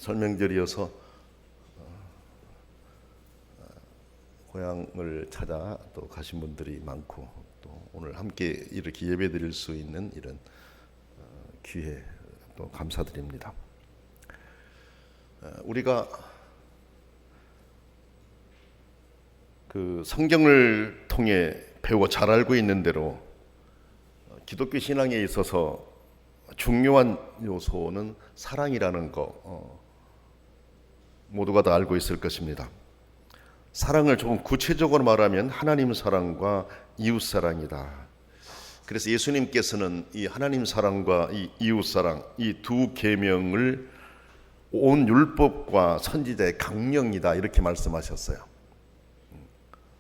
설명절이어서 고향을 찾아 또 가신 분들이 많고 또 오늘 함께 이렇게 예배드릴 수 있는 이런 기회 또 감사드립니다. 우리가 그 성경을 통해 배워 잘 알고 있는 대로 기독교 신앙에 있어서 중요한 요소는 사랑이라는 거 모두가 다 알고 있을 것입니다. 사랑을 조금 구체적으로 말하면 하나님 사랑과 이웃 사랑이다. 그래서 예수님께서는 이 하나님 사랑과 이 이웃 사랑 이 두 계명을 온 율법과 선지자의 강령이다 이렇게 말씀하셨어요.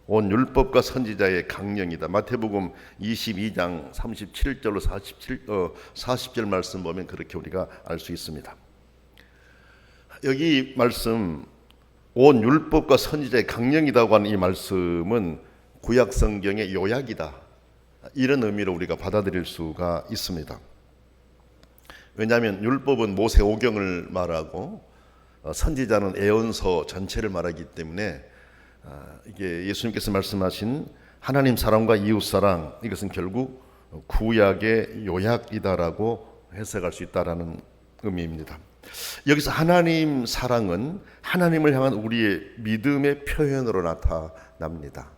온 율법과 선지자의 강령이다. 마태복음 22장 37절로 40절 말씀 보면 그렇게 우리가 알 수 있습니다. 여기 말씀 온 율법과 선지자의 강령이라고 하는 이 말씀은 구약 성경의 요약이다. 이런 의미로 우리가 받아들일 수가 있습니다. 왜냐하면 율법은 모세 오경을 말하고 선지자는 예언서 전체를 말하기 때문에 이게 예수님께서 말씀하신 하나님 사랑과 이웃 사랑 이것은 결국 구약의 요약이다라고 해석할 수 있다라는 의미입니다. 여기서 하나님 사랑은 하나님을 향한 우리의 믿음의 표현으로 나타납니다.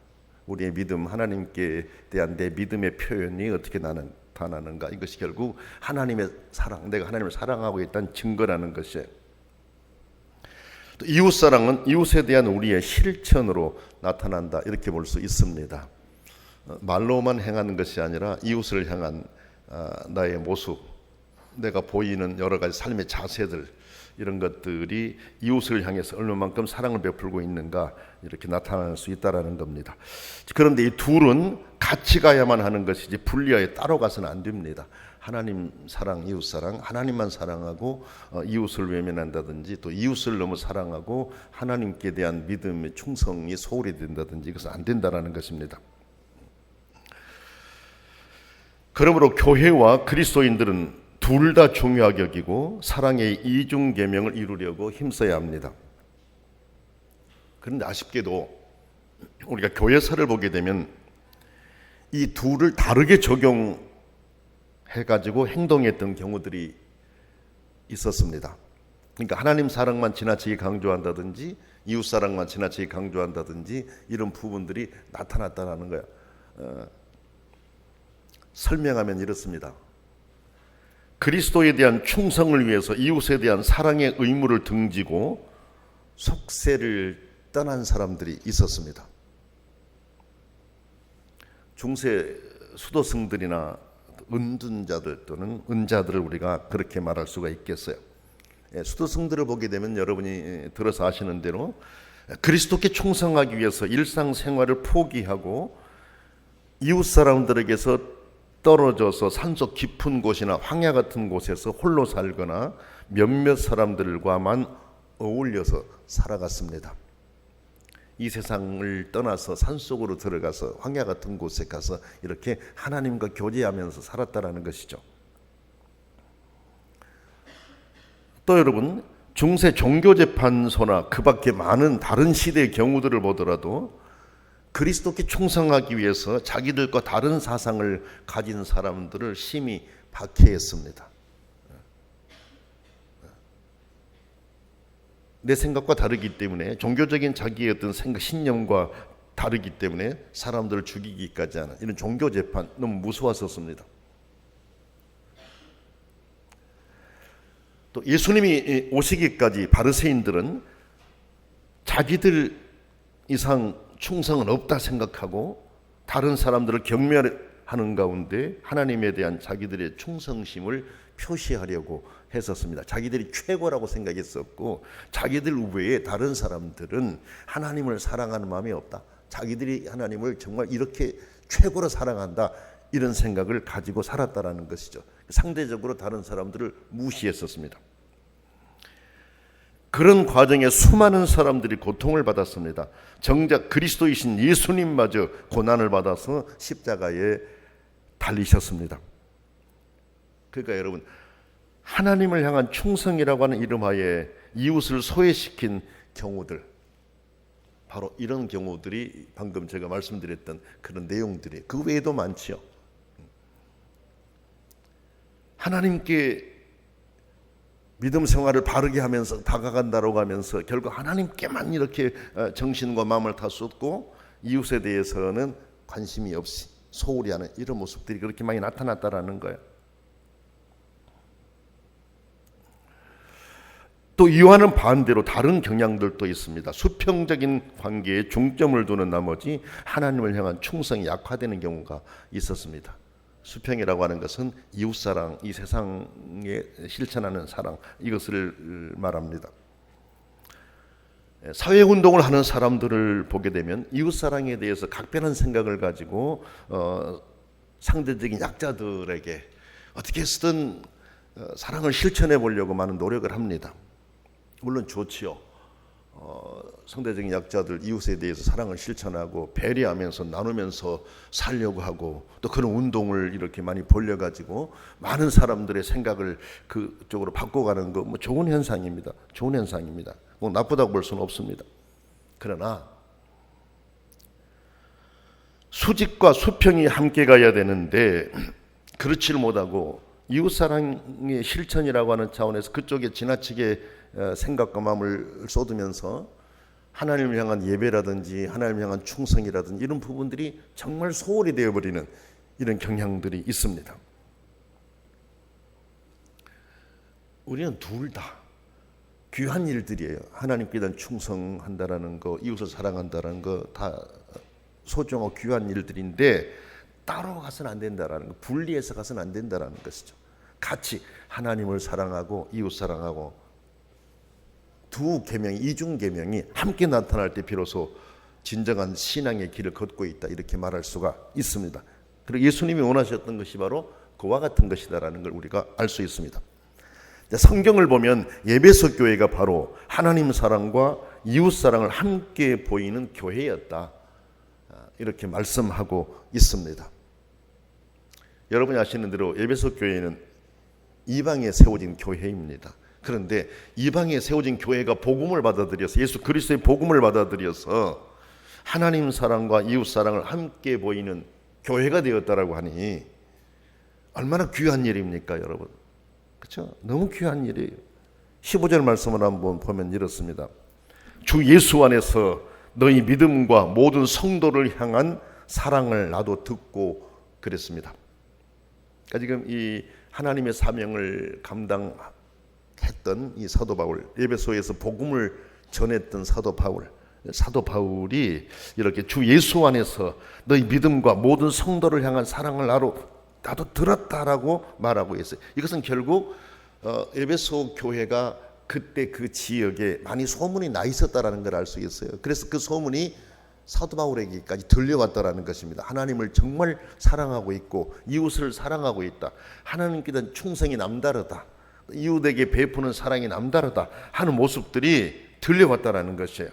우리의 믿음, 하나님께 대한 내 믿음의 표현이 어떻게 나타나는가? 이것이 결국 하나님의 사랑, 내가 하나님을 사랑하고 있다는 증거라는 것이에요. 또 이웃 사랑은 이웃에 대한 우리의 실천으로 나타난다 이렇게 볼 수 있습니다. 말로만 행하는 것이 아니라 이웃을 향한 나의 모습, 내가 보이는 여러 가지 삶의 자세들 이런 것들이 이웃을 향해서 얼마만큼 사랑을 베풀고 있는가 이렇게 나타날 수 있다라는 겁니다. 그런데 이 둘은 같이 가야만 하는 것이지 분리하여 따로 가서는 안 됩니다. 하나님 사랑, 이웃 사랑, 하나님만 사랑하고 이웃을 외면한다든지 또 이웃을 너무 사랑하고 하나님께 대한 믿음의 충성이 소홀히 된다든지 이것은 안 된다라는 것입니다. 그러므로 교회와 그리스도인들은 둘 다 중요하게 여기고 사랑의 이중 계명을 이루려고 힘써야 합니다. 그런데 아쉽게도 우리가 교회사를 보게 되면 이 둘을 다르게 적용해가지고 행동했던 경우들이 있었습니다. 그러니까 하나님 사랑만 지나치게 강조한다든지 이웃 사랑만 지나치게 강조한다든지 이런 부분들이 나타났다는 거예요. 설명하면 이렇습니다. 그리스도에 대한 충성을 위해서 이웃에 대한 사랑의 의무를 등지고 속세를 떠난 사람들이 있었습니다. 중세 수도승들이나 은둔자들 또는 은자들을 우리가 그렇게 말할 수가 있겠어요. 수도승들을 보게 되면 여러분이 들어서 아시는 대로 그리스도께 충성하기 위해서 일상생활을 포기하고 이웃 사람들에게서 떨어져서 산속 깊은 곳이나 황야 같은 곳에서 홀로 살거나 몇몇 사람들과만 어울려서 살아갔습니다. 이 세상을 떠나서 산속으로 들어가서 황야 같은 곳에 가서 이렇게 하나님과 교제하면서 살았다라는 것이죠. 또 여러분, 중세 종교재판소나 그 밖에 많은 다른 시대의 경우들을 보더라도 그리스도께 충성하기 위해서 자기들과 다른 사상을 가진 사람들을 심히 박해했습니다. 내 생각과 다르기 때문에 종교적인 자기의 어떤 생각, 신념과 다르기 때문에 사람들을 죽이기까지 하는 이런 종교재판 너무 무서웠었습니다. 또 예수님이 오시기까지 바리새인들은 자기들 이상 충성은 없다 생각하고 다른 사람들을 경멸하는 가운데 하나님에 대한 자기들의 충성심을 표시하려고 했었습니다. 자기들이 최고라고 생각했었고 자기들 외에 다른 사람들은 하나님을 사랑하는 마음이 없다. 자기들이 하나님을 정말 이렇게 최고로 사랑한다. 이런 생각을 가지고 살았다라는 것이죠. 상대적으로 다른 사람들을 무시했었습니다. 그런 과정에 수많은 사람들이 고통을 받았습니다. 정작 그리스도이신 예수님마저 고난을 받아서 십자가에 달리셨습니다. 그러니까 여러분 하나님을 향한 충성이라고 하는 이름하에 이웃을 소외시킨 경우들, 바로 이런 경우들이 방금 제가 말씀드렸던 그런 내용들이 그 외에도 많지요. 하나님께 믿음 생활을 바르게 하면서 다가간다고 하면서 결국 하나님께만 이렇게 정신과 마음을 다 쏟고 이웃에 대해서는 관심이 없이 소홀히 하는 이런 모습들이 그렇게 많이 나타났다라는 거예요. 또 이와는 반대로 다른 경향들도 있습니다. 수평적인 관계에 중점을 두는 나머지 하나님을 향한 충성이 약화되는 경우가 있었습니다. 수평이라고 하는 것은 이웃사랑, 이 세상에 실천하는 사랑, 이것을 말합니다. 사회운동을 하는 사람들을 보게 되면 이웃사랑에 대해서 각별한 생각을 가지고 상대적인 약자들에게 어떻게 해서든 사랑을 실천해 보려고 많은 노력을 합니다. 물론 좋지요. 상대적인 약자들, 이웃에 대해서 사랑을 실천하고 배려하면서 나누면서 살려고 하고 또 그런 운동을 이렇게 많이 벌려가지고 많은 사람들의 생각을 그쪽으로 바꿔가는 거 뭐 좋은 현상입니다. 좋은 현상입니다. 뭐 나쁘다고 볼 수는 없습니다. 그러나 수직과 수평이 함께 가야 되는데 그렇지를 못하고 이웃사랑의 실천이라고 하는 차원에서 그쪽에 지나치게 생각과 마음을 쏟으면서 하나님을 향한 예배라든지 하나님을 향한 충성이라든지 이런 부분들이 정말 소홀히 되어버리는 이런 경향들이 있습니다. 우리는 둘 다 귀한 일들이에요. 하나님께 대한 충성한다라는 거, 이웃을 사랑한다라는 거 다 소중하고 귀한 일들인데 따로 가서는 안 된다라는 거, 분리해서 가서는 안 된다라는 것이죠. 같이 하나님을 사랑하고 이웃 사랑하고 두 계명이, 이중 계명이 함께 나타날 때 비로소 진정한 신앙의 길을 걷고 있다 이렇게 말할 수가 있습니다. 그리고 예수님이 원하셨던 것이 바로 그와 같은 것이다라는 걸 우리가 알 수 있습니다. 성경을 보면 에베소 교회가 바로 하나님 사랑과 이웃 사랑을 함께 보이는 교회였다 이렇게 말씀하고 있습니다. 여러분이 아시는 대로 에베소 교회는 이방에 세워진 교회입니다. 그런데 이방에 세워진 교회가 복음을 받아들여서 예수 그리스도의 복음을 받아들여서 하나님 사랑과 이웃 사랑을 함께 보이는 교회가 되었다라고 하니 얼마나 귀한 일입니까, 여러분? 그렇죠? 너무 귀한 일이에요. 15절 말씀을 한번 보면 이렇습니다. 주 예수 안에서 너희 믿음과 모든 성도를 향한 사랑을 나도 듣고 그랬습니다. 그러니까 지금 이 하나님의 사명을 감당했던 이 사도 바울, 에베소에서 복음을 전했던 사도 바울이 이렇게 주 예수 안에서 너희 믿음과 모든 성도를 향한 사랑을 나도 들었다라고 말하고 있어요. 이것은 결국 에베소 교회가 그때 그 지역에 많이 소문이 나 있었다라는 걸 알 수 있어요. 그래서 그 소문이 사도 바울에게까지 들려왔다라는 것입니다. 하나님을 정말 사랑하고 있고 이웃을 사랑하고 있다. 하나님께 대한 충성이 남다르다. 이웃에게 베푸는 사랑이 남다르다 하는 모습들이 들려왔다라는 것이에요.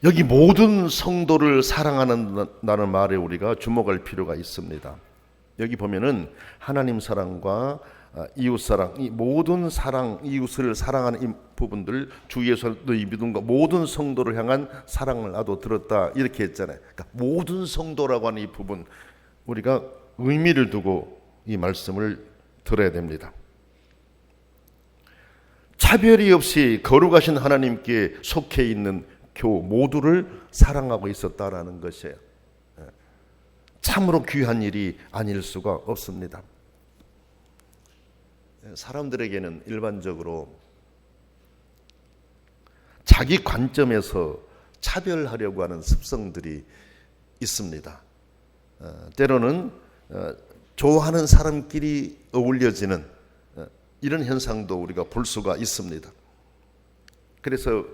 여기 모든 성도를 사랑하는다는 말에 우리가 주목할 필요가 있습니다. 여기 보면은 하나님 사랑과 이웃 사랑, 이 모든 사랑, 이웃을 사랑하는 이 부분들, 주 예수 너희 믿음과 모든 성도를 향한 사랑을 나도 들었다 이렇게 했잖아요. 그러니까 모든 성도라고 하는 이 부분 우리가 의미를 두고 이 말씀을 들어야 됩니다. 차별이 없이 거룩하신 하나님께 속해 있는 교 모두를 사랑하고 있었다라는 것이에요. 참으로 귀한 일이 아닐 수가 없습니다. 사람들에게는 일반적으로 자기 관점에서 차별하려고 하는 습성들이 있습니다. 때로는 좋아하는 사람끼리 어울려지는 이런 현상도 우리가 볼 수가 있습니다. 그래서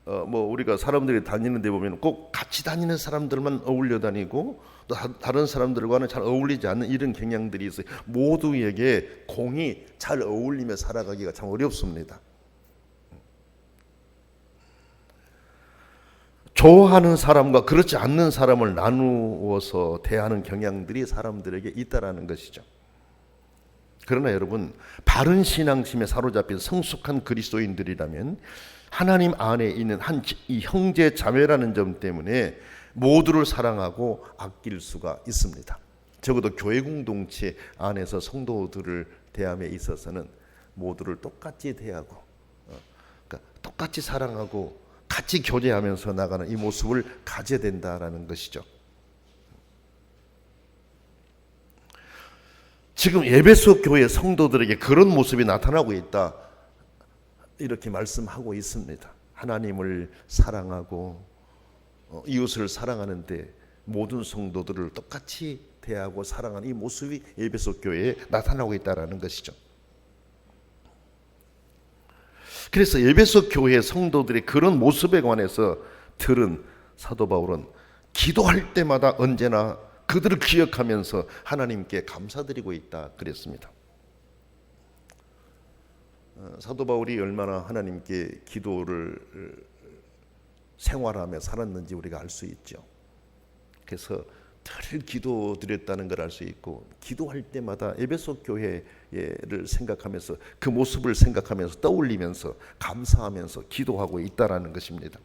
우리가 사람들이 다니는 데 보면 꼭 같이 다니는 사람들만 어울려 다니고 또 다른 사람들과는 잘 어울리지 않는 이런 경향들이 있어요. 모두에게 공히 잘 어울리며 살아가기가 참 어렵습니다. 좋아하는 사람과 그렇지 않는 사람을 나누어서 대하는 경향들이 사람들에게 있다라는 것이죠. 그러나 여러분, 바른 신앙심에 사로잡힌 성숙한 그리스도인들이라면 하나님 안에 있는 이 형제 자매라는 점 때문에 모두를 사랑하고 아낄 수가 있습니다. 적어도 교회 공동체 안에서 성도들을 대함에 있어서는 모두를 똑같이 대하고 그러니까 똑같이 사랑하고 같이 교제하면서 나가는 이 모습을 가져야 된다라는 것이죠. 지금 에베소 교회 성도들에게 그런 모습이 나타나고 있다, 이렇게 말씀하고 있습니다. 하나님을 사랑하고 이웃을 사랑하는데 모든 성도들을 똑같이 대하고 사랑하는 이 모습이 에베소 교회에 나타나고 있다는 것이죠. 그래서 에베소 교회 성도들의 그런 모습에 관해서 들은 사도 바울은 기도할 때마다 언제나 그들을 기억하면서 하나님께 감사드리고 있다 그랬습니다. 사도 바울이 얼마나 하나님께 기도를 생활하며 살았는지 우리가 알 수 있죠. 그래서 늘 기도드렸다는 걸 알 수 있고, 기도할 때마다 에베소 교회를 생각하면서 그 모습을 생각하면서 떠올리면서 감사하면서 기도하고 있다라는 것입니다.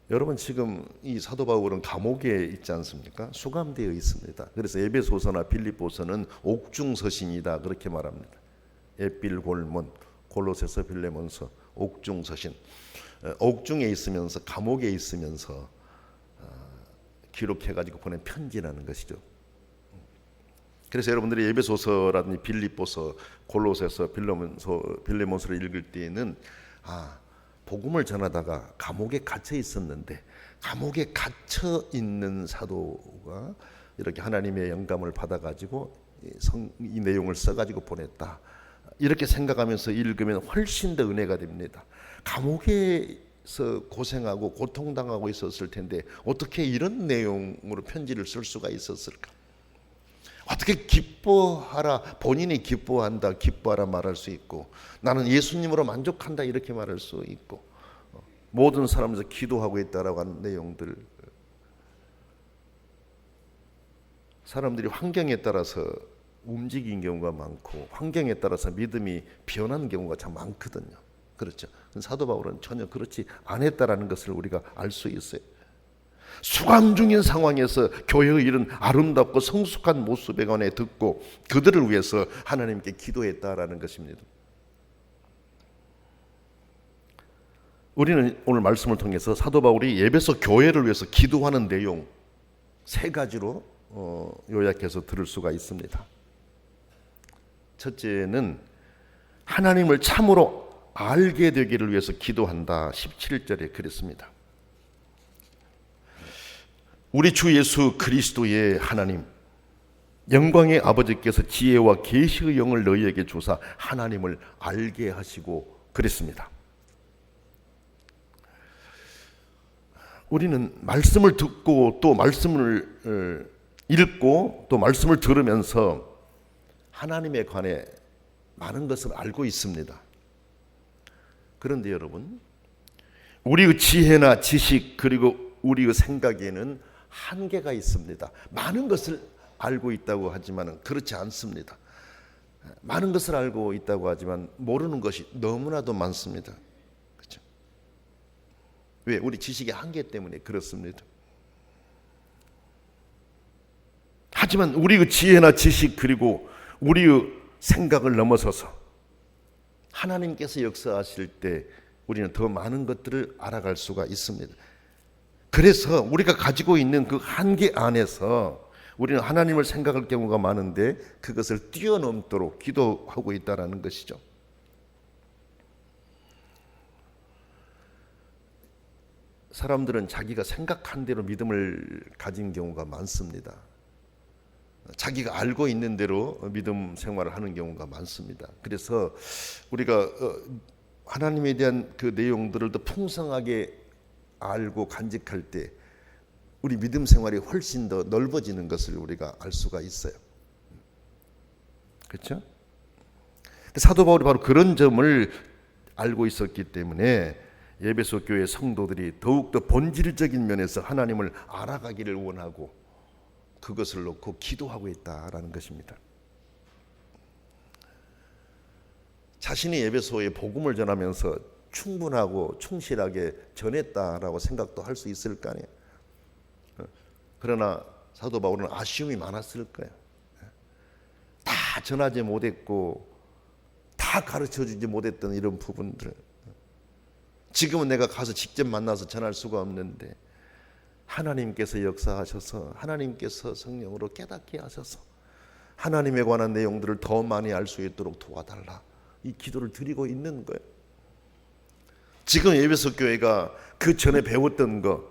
여러분, 지금 이 사도 바울은 감옥에 있지 않습니까? 수감되어 있습니다. 그래서 에베소서나 빌립보서는 옥중서신이다 그렇게 말합니다. 에필골몬, 골로새서, 빌레몬서, 옥중서신. 옥중에 있으면서, 감옥에 있으면서 기록해가지고 보낸 편지라는 것이죠. 그래서 여러분들이 에베소서라든지 빌립보서, 골로새서, 빌레몬서를 읽을 때에는 복음을 전하다가 감옥에 갇혀 있었는데 감옥에 갇혀 있는 사도가 이렇게 하나님의 영감을 받아가지고 이 내용을 써가지고 보냈다, 이렇게 생각하면서 읽으면 훨씬 더 은혜가 됩니다. 감옥에서 고생하고 고통당하고 있었을 텐데 어떻게 이런 내용으로 편지를 쓸 수가 있었을까? 어떻게 기뻐하라, 본인이 기뻐한다, 기뻐하라 말할 수 있고, 나는 예수님으로 만족한다 이렇게 말할 수 있고, 모든 사람에서 기도하고 있다라고 하는 내용들, 사람들이 환경에 따라서 움직인 경우가 많고 환경에 따라서 믿음이 변한 경우가 참 많거든요. 그렇죠. 사도 바울은 전혀 그렇지 않았다라는 것을 우리가 알 수 있어요. 수감 중인 상황에서 교회의 이런 아름답고 성숙한 모습에 관해 듣고 그들을 위해서 하나님께 기도했다라는 것입니다. 우리는 오늘 말씀을 통해서 사도 바울이 에베소 교회를 위해서 기도하는 내용 3가지로 요약해서 들을 수가 있습니다. 첫째는 하나님을 참으로 알게 되기를 위해서 기도한다. 17절에 그랬습니다. 우리 주 예수 그리스도의 하나님, 영광의 아버지께서 지혜와 계시의 영을 너희에게 주사 하나님을 알게 하시고 그랬습니다. 우리는 말씀을 듣고 또 말씀을 읽고 또 말씀을 들으면서 하나님에 관해 많은 것을 알고 있습니다. 그런데 여러분, 우리의 지혜나 지식 그리고 우리의 생각에는 한계가 있습니다. 많은 것을 알고 있다고 하지만 그렇지 않습니다. 많은 것을 알고 있다고 하지만 모르는 것이 너무나도 많습니다. 그렇죠? 왜? 우리 지식의 한계 때문에 그렇습니다. 하지만 우리의 지혜나 지식 그리고 우리의 생각을 넘어서서 하나님께서 역사하실 때 우리는 더 많은 것들을 알아갈 수가 있습니다. 그래서 우리가 가지고 있는 그 한계 안에서 우리는 하나님을 생각할 경우가 많은데 그것을 뛰어넘도록 기도하고 있다는 것이죠. 사람들은 자기가 생각한 대로 믿음을 가진 경우가 많습니다. 자기가 알고 있는 대로 믿음 생활을 하는 경우가 많습니다. 그래서 우리가 하나님에 대한 그 내용들을 더 풍성하게 알고 간직할 때 우리 믿음 생활이 훨씬 더 넓어지는 것을 우리가 알 수가 있어요. 그렇죠? 사도 바울이 바로 그런 점을 알고 있었기 때문에 에베소 교회 성도들이 더욱더 본질적인 면에서 하나님을 알아가기를 원하고 그것을 놓고 기도하고 있다라는 것입니다. 자신이 에베소에 복음을 전하면서 충분하고 충실하게 전했다라고 생각도 할 수 있을 거 아니에요. 그러나 사도 바울은 아쉬움이 많았을 거예요. 다 전하지 못했고 다 가르쳐주지 못했던 이런 부분들, 지금은 내가 가서 직접 만나서 전할 수가 없는데 하나님께서 역사하셔서 하나님께서 성령으로 깨닫게 하셔서 하나님에 관한 내용들을 더 많이 알 수 있도록 도와달라, 이 기도를 드리고 있는 거예요. 지금 에베소 교회가 그 전에 배웠던 것,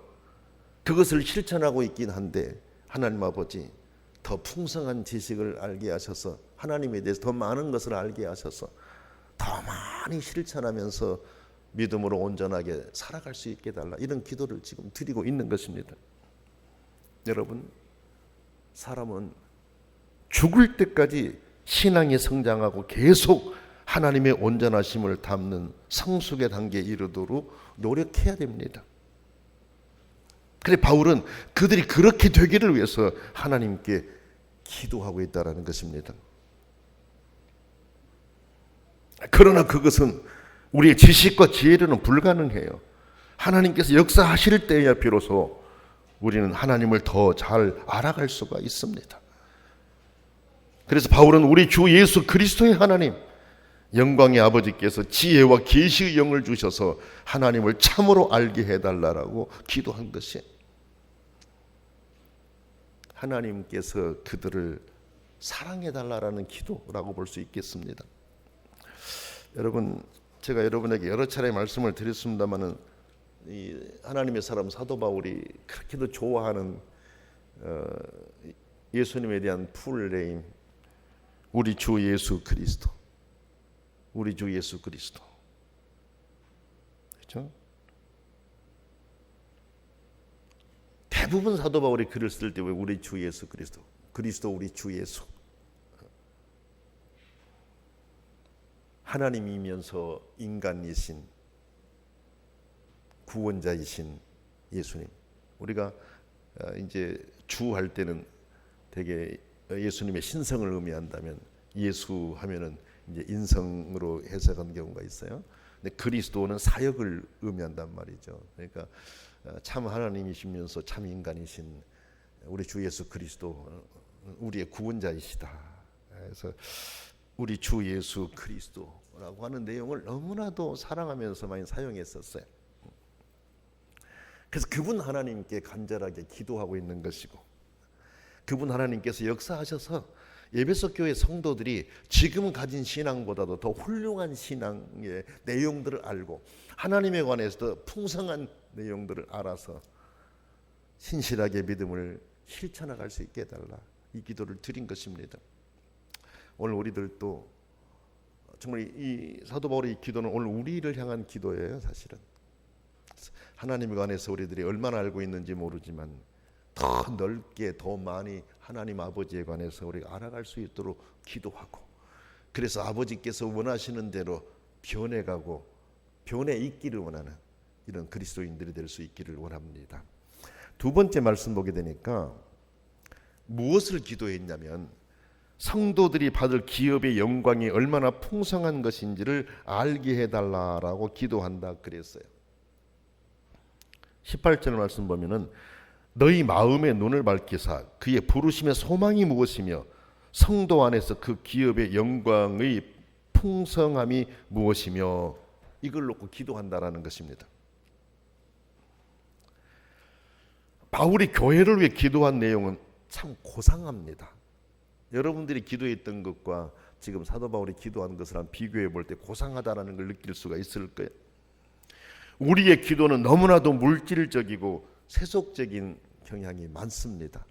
그것을 실천하고 있긴 한데 하나님 아버지 더 풍성한 지식을 알게 하셔서 하나님에 대해서 더 많은 것을 알게 하셔서 더 많이 실천하면서 믿음으로 온전하게 살아갈 수 있게 달라, 이런 기도를 지금 드리고 있는 것입니다. 여러분, 사람은 죽을 때까지 신앙이 성장하고 계속 하나님의 온전하심을 담는 성숙의 단계에 이르도록 노력해야 됩니다. 그래 바울은 그들이 그렇게 되기를 위해서 하나님께 기도하고 있다는 것입니다. 그러나 그것은 우리의 지식과 지혜로는 불가능해요. 하나님께서 역사하실 때야 비로소 우리는 하나님을 더 잘 알아갈 수가 있습니다. 그래서 바울은 우리 주 예수 그리스도의 하나님, 영광의 아버지께서 지혜와 계시의 영을 주셔서 하나님을 참으로 알게 해달라고 기도한 것이, 하나님께서 그들을 사랑해달라는 기도라고 볼 수 있겠습니다. 여러분, 제가 여러분에게 여러 차례 말씀을 드렸습니다마는 이 하나님의 사람 사도 바울이 그렇게도 좋아하는 예수님에 대한 풀네임, 우리 주 예수 그리스도, 우리 주 예수 그리스도, 그렇죠? 대부분 사도 바울이 글을 쓸 때 왜 우리 주 예수 그리스도, 그리스도 우리 주 예수, 하나님이면서 인간이신 구원자이신 예수님. 우리가 이제 주 할 때는 되게 예수님의 신성을 의미한다면 예수 하면은 이제 인성으로 해석하는 경우가 있어요. 근데 그리스도는 사역을 의미한단 말이죠. 그러니까 참 하나님이시면서 참 인간이신 우리 주 예수 그리스도, 우리의 구원자이시다. 그래서 우리 주 예수 그리스도라고 하는 내용을 너무나도 사랑하면서 많이 사용했었어요. 그래서 그분 하나님께 간절하게 기도하고 있는 것이고, 그분 하나님께서 역사하셔서 에베소 교회 성도들이 지금 가진 신앙보다도 더 훌륭한 신앙의 내용들을 알고 하나님에 관해서도 풍성한 내용들을 알아서 신실하게 믿음을 실천해갈 수 있게 해달라, 이 기도를 드린 것입니다. 오늘 우리들도 정말 이 사도 바울의 기도는 오늘 우리를 향한 기도예요. 사실은 하나님에 관해서 우리들이 얼마나 알고 있는지 모르지만 더 넓게 더 많이 하나님 아버지에 관해서 우리가 알아갈 수 있도록 기도하고, 그래서 아버지께서 원하시는 대로 변해가고 변해 있기를 원하는 이런 그리스도인들이 될 수 있기를 원합니다. 두 번째 말씀 보게 되니까 무엇을 기도했냐면 성도들이 받을 기업의 영광이 얼마나 풍성한 것인지를 알게 해달라라고 기도한다 그랬어요. 18절 말씀 보면은 너희 마음의 눈을 밝히사 그의 부르심의 소망이 무엇이며 성도 안에서 그 기업의 영광의 풍성함이 무엇이며, 이걸 놓고 기도한다라는 것입니다. 바울이 교회를 위해 기도한 내용은 참 고상합니다. 여러분들이 기도했던 것과 지금 사도 바울이 기도한 것을 한번 비교해 볼 때 고상하다는 걸 느낄 수가 있을 거예요. 우리의 기도는 너무나도 물질적이고 세속적인 경향이 많습니다.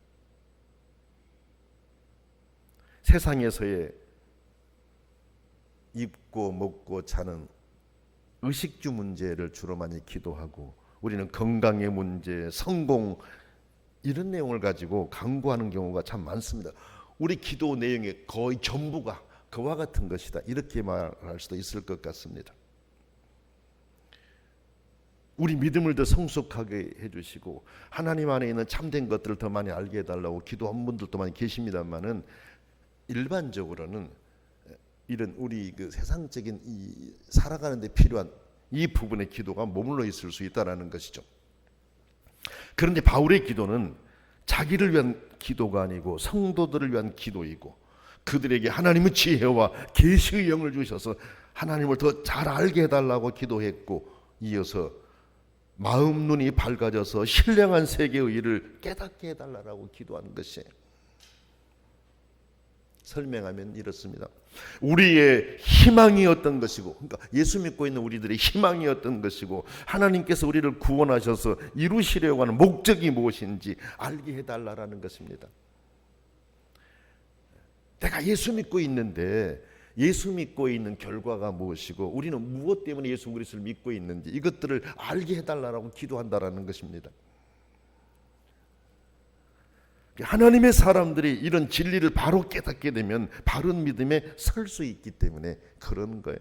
세상에서의 입고 먹고 자는 의식주 문제를 주로 많이 기도하고, 우리는 건강의 문제, 성공, 이런 내용을 가지고 강구하는 경우가 참 많습니다. 우리 기도 내용의 거의 전부가 그와 같은 것이다, 이렇게 말할 수도 있을 것 같습니다. 우리 믿음을 더 성숙하게 해주시고 하나님 안에 있는 참된 것들을 더 많이 알게 해달라고 기도한 분들도 많이 계십니다만은 일반적으로는 이런 우리 그 세상적인 이 살아가는 데 필요한 이 부분의 기도가 머물러 있을 수 있다라는 것이죠. 그런데 바울의 기도는 자기를 위한 기도가 아니고 성도들을 위한 기도이고 그들에게 하나님의 지혜와 계시의 영을 주셔서 하나님을 더 잘 알게 해달라고 기도했고 이어서 마음 눈이 밝아져서 신령한 세계의 일을 깨닫게 해달라고 기도한 것이에요. 설명하면 이렇습니다. 우리의 희망이었던 것이고, 그러니까 예수 믿고 있는 우리들의 희망이었던 것이고 하나님께서 우리를 구원하셔서 이루시려고 하는 목적이 무엇인지 알게 해달라는 것입니다. 내가 예수 믿고 있는데 예수 믿고 있는 결과가 무엇이고 우리는 무엇 때문에 예수 그리스도를 믿고 있는지 이것들을 알게 해달라고 기도한다라는 것입니다. 하나님의 사람들이 이런 진리를 바로 깨닫게 되면 바른 믿음에 설 수 있기 때문에 그런 거예요.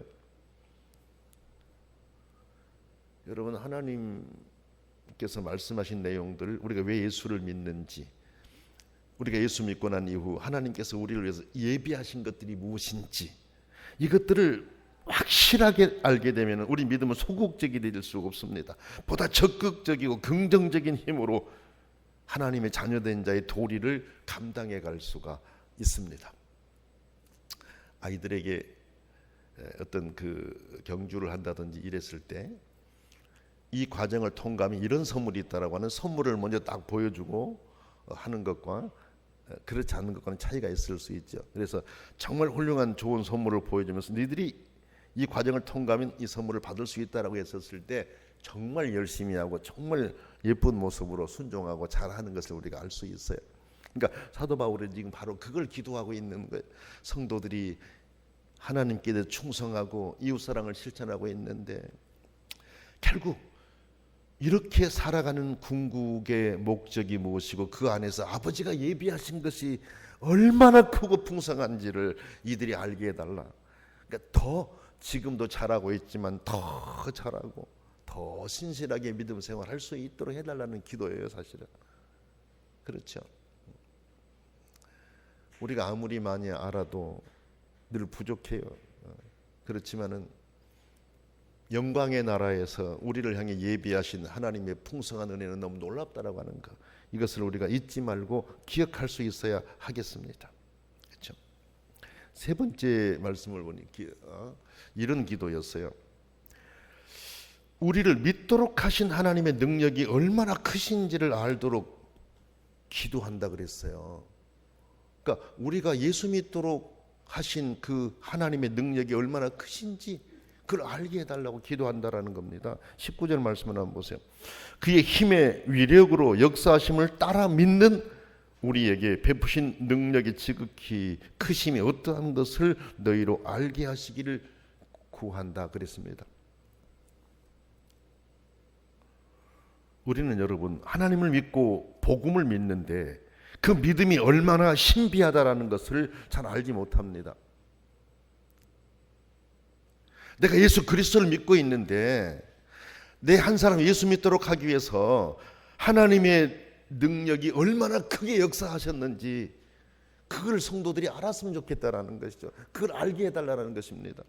여러분, 하나님께서 말씀하신 내용들, 우리가 왜 예수를 믿는지, 우리가 예수 믿고 난 이후 하나님께서 우리를 위해서 예비하신 것들이 무엇인지 이것들을 확실하게 알게 되면 우리 믿음은 소극적이 될 수가 없습니다. 보다 적극적이고 긍정적인 힘으로 하나님의 자녀된 자의 도리를 감당해 갈 수가 있습니다. 아이들에게 어떤 그 경주를 한다든지 이랬을 때 이 과정을 통과하면 이런 선물이 있다라고 하는 선물을 먼저 딱 보여주고 하는 것과 그렇지 않는 것과는 차이가 있을 수 있죠. 그래서 정말 훌륭한 좋은 선물을 보여주면서 너희들이 이 과정을 통과하면 이 선물을 받을 수 있다라고 했었을 때 정말 열심히 하고 정말 예쁜 모습으로 순종하고 잘하는 것을 우리가 알 수 있어요. 그러니까 사도 바울은 지금 바로 그걸 기도하고 있는 거예요. 성도들이 하나님께 대해 충성하고 이웃사랑을 실천하고 있는데 결국 이렇게 살아가는 궁극의 목적이 무엇이고 그 안에서 아버지가 예비하신 것이 얼마나 크고 풍성한지를 이들이 알게 해달라. 그러니까 더 지금도 잘하고 있지만 더 잘하고 더 신실하게 믿음 생활할 수 있도록 해달라는 기도예요, 사실은. 그렇죠. 우리가 아무리 많이 알아도 늘 부족해요. 그렇지만은 영광의 나라에서 우리를 향해 예비하신 하나님의 풍성한 은혜는 너무 놀랍다라고 하는 것, 이것을 우리가 잊지 말고 기억할 수 있어야 하겠습니다. 그렇죠? 세 번째 말씀을 보니 이런 기도였어요. 우리를 믿도록 하신 하나님의 능력이 얼마나 크신지를 알도록 기도한다 그랬어요. 그러니까 우리가 예수 믿도록 하신 그 하나님의 능력이 얼마나 크신지 그걸 알게 해달라고 기도한다라는 겁니다. 19절 말씀을 한번 보세요. 그의 힘의 위력으로 역사하심을 따라 믿는 우리에게 베푸신 능력이 지극히 크심이 어떠한 것을 너희로 알게 하시기를 구한다 그랬습니다. 우리는 여러분 하나님을 믿고 복음을 믿는데 그 믿음이 얼마나 신비하다라는 것을 잘 알지 못합니다. 내가 예수 그리스도를 믿고 있는데 내 한 사람 예수 믿도록 하기 위해서 하나님의 능력이 얼마나 크게 역사하셨는지 그걸 성도들이 알았으면 좋겠다라는 것이죠. 그걸 알게 해달라는 것입니다.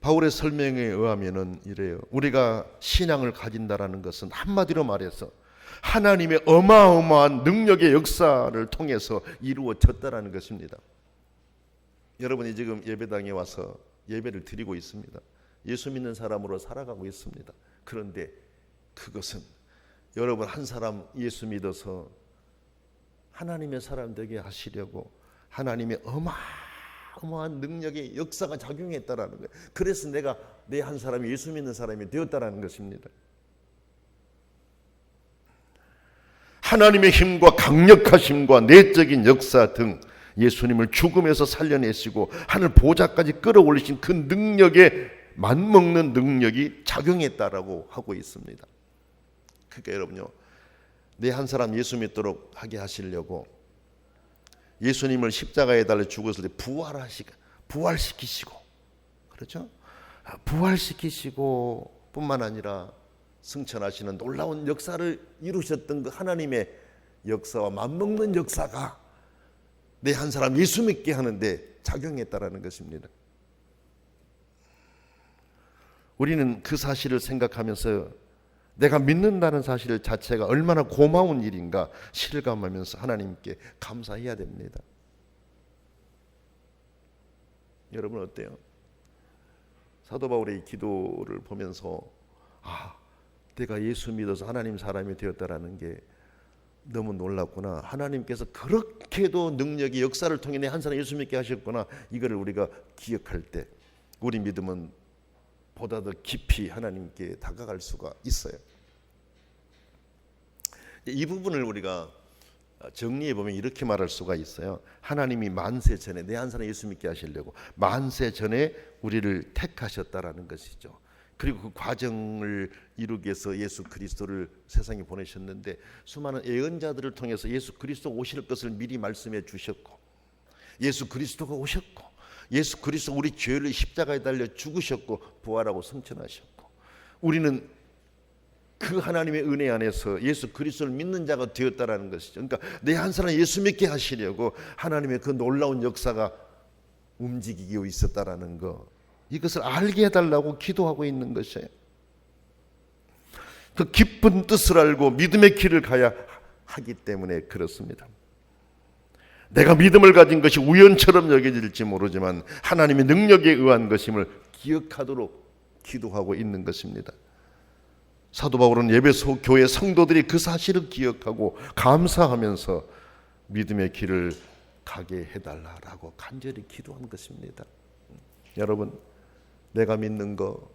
바울의 설명에 의하면은 이래요. 우리가 신앙을 가진다라는 것은 한마디로 말해서 하나님의 어마어마한 능력의 역사를 통해서 이루어졌다라는 것입니다. 여러분이 지금 예배당에 와서 예배를 드리고 있습니다. 예수 믿는 사람으로 살아가고 있습니다. 그런데 그것은 여러분 한 사람 예수 믿어서 하나님의 사람 되게 하시려고 하나님의 어마어마한 능력의 역사가 작용했다라는 거예요. 그래서 내가 내 한 사람이 예수 믿는 사람이 되었다라는 것입니다. 하나님의 힘과 강력하심과 내적인 역사 등 예수님을 죽음에서 살려내시고 하늘 보좌까지 끌어올리신 그 능력에 맞먹는 능력이 작용했다라고 하고 있습니다. 그러니까 여러분요, 내 한 사람 예수 믿도록 하게 하시려고 예수님을 십자가에 달려 죽었을 때 부활시키시고, 그렇죠? 부활시키시고 뿐만 아니라 승천하시는 놀라운 역사를 이루셨던 그 하나님의 역사와 맞먹는 역사가 내 한 사람 예수 믿게 하는데 작용했다라는 것입니다. 우리는 그 사실을 생각하면서 내가 믿는다는 사실 자체가 얼마나 고마운 일인가 실감하면서 하나님께 감사해야 됩니다. 여러분 어때요? 사도 바울의 기도를 보면서 내가 예수 믿어서 하나님 사람이 되었다라는 게 너무 놀랍구나. 하나님께서 그렇게도 능력이 역사를 통해 내 한 사람 예수 믿게 하셨구나. 이거를 우리가 기억할 때 우리 믿음은 보다 더 깊이 하나님께 다가갈 수가 있어요. 이 부분을 우리가 정리해 보면 이렇게 말할 수가 있어요. 하나님이 만세 전에 내 한 사람 예수 믿게 하시려고 만세 전에 우리를 택하셨다라는 것이죠. 그리고 그 과정을 이루기 위해서 예수 그리스도를 세상에 보내셨는데 수많은 예언자들을 통해서 예수 그리스도 오실 것을 미리 말씀해 주셨고, 예수 그리스도가 오셨고, 예수 그리스도 우리 죄를 십자가에 달려 죽으셨고 부활하고 승천하셨고, 우리는 그 하나님의 은혜 안에서 예수 그리스도를 믿는 자가 되었다라는 것이죠. 그러니까 내 한 사람 예수 믿게 하시려고 하나님의 그 놀라운 역사가 움직이고 있었다라는 거, 이것을 알게 해달라고 기도하고 있는 것이에요. 그 깊은 뜻을 알고 믿음의 길을 가야 하기 때문에 그렇습니다. 내가 믿음을 가진 것이 우연처럼 여겨질지 모르지만 하나님의 능력에 의한 것임을 기억하도록 기도하고 있는 것입니다. 사도 바울은 에베소 교회 성도들이 그 사실을 기억하고 감사하면서 믿음의 길을 가게 해달라고 간절히 기도한 것입니다. 여러분, 내가 믿는 거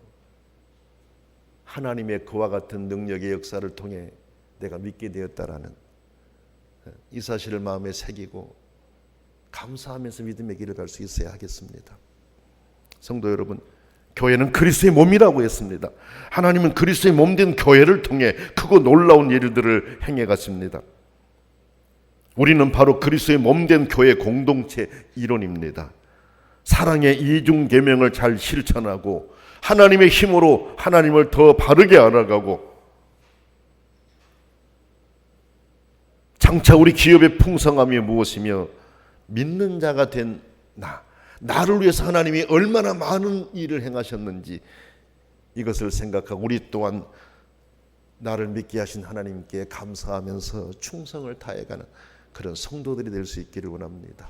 하나님의 그와 같은 능력의 역사를 통해 내가 믿게 되었다라는 이 사실을 마음에 새기고 감사하면서 믿음의 길을 갈 수 있어야 하겠습니다. 성도 여러분, 교회는 그리스도의 몸이라고 했습니다. 하나님은 그리스도의 몸된 교회를 통해 크고 놀라운 일들을 행해 갔습니다. 우리는 바로 그리스도의 몸된 교회 공동체 일원입니다. 사랑의 이중 계명을 잘 실천하고 하나님의 힘으로 하나님을 더 바르게 알아가고, 장차 우리 기업의 풍성함이 무엇이며 믿는 자가 된 나를 위해서 하나님이 얼마나 많은 일을 행하셨는지 이것을 생각하고 우리 또한 나를 믿게 하신 하나님께 감사하면서 충성을 다해가는 그런 성도들이 될 수 있기를 원합니다.